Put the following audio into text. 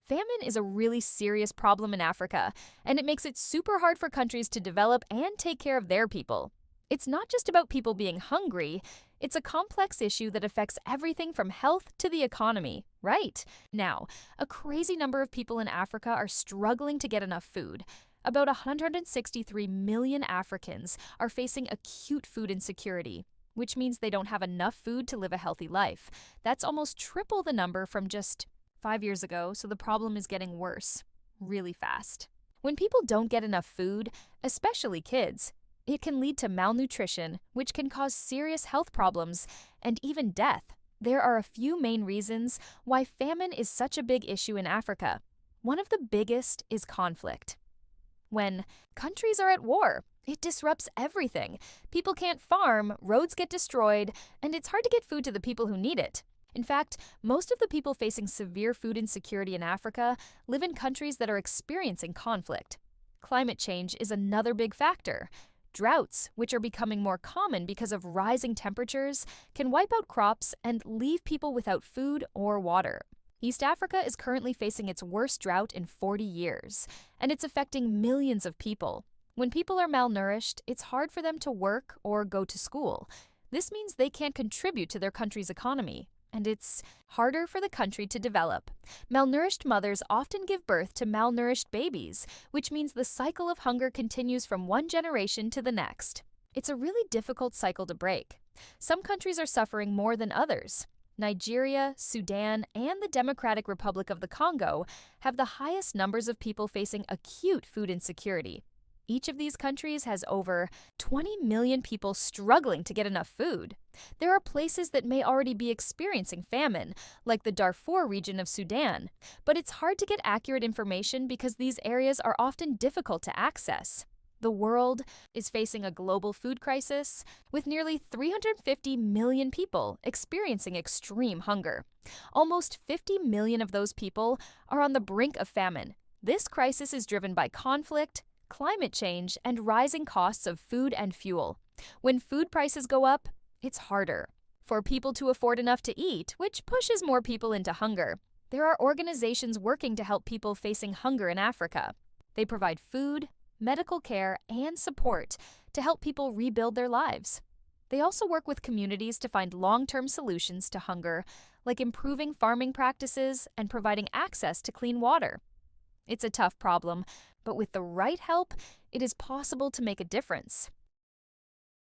Famine is a really serious problem in Africa, and it makes it super hard for countries to develop and take care of their people. It's not just about people being hungry, it's a complex issue that affects everything from health to the economy, right? Now, a crazy number of people in Africa are struggling to get enough food. About 163 million Africans are facing acute food insecurity, which means they don't have enough food to live a healthy life. That's almost triple the number from just 5 years ago, so the problem is getting worse really fast. When people don't get enough food, especially kids, it can lead to malnutrition, which can cause serious health problems and even death. There are a few main reasons why famine is such a big issue in Africa. One of the biggest is conflict. When countries are at war, it disrupts everything. People can't farm, roads get destroyed, and it's hard to get food to the people who need it. In fact, most of the people facing severe food insecurity in Africa live in countries that are experiencing conflict. Climate change is another big factor. Droughts, which are becoming more common because of rising temperatures, can wipe out crops and leave people without food or water. East Africa is currently facing its worst drought in 40 years, and it's affecting millions of people. When people are malnourished, it's hard for them to work or go to school. This means they can't contribute to their country's economy, and it's harder for the country to develop. Malnourished mothers often give birth to malnourished babies, which means the cycle of hunger continues from one generation to the next. It's a really difficult cycle to break. Some countries are suffering more than others. Nigeria, Sudan, and the Democratic Republic of the Congo have the highest numbers of people facing acute food insecurity. Each of these countries has over 20 million people struggling to get enough food. There are places that may already be experiencing famine, like the Darfur region of Sudan, but it's hard to get accurate information because these areas are often difficult to access. The world is facing a global food crisis, with nearly 350 million people experiencing extreme hunger. Almost 50 million of those people are on the brink of famine. This crisis is driven by conflict, climate change, and rising costs of food and fuel. When food prices go up, it's harder for people to afford enough to eat, which pushes more people into hunger. There are organizations working to help people facing hunger in Africa. They provide food, medical care, and support to help people rebuild their lives. They also work with communities to find long-term solutions to hunger, like improving farming practices and providing access to clean water. It's a tough problem, but with the right help, it is possible to make a difference.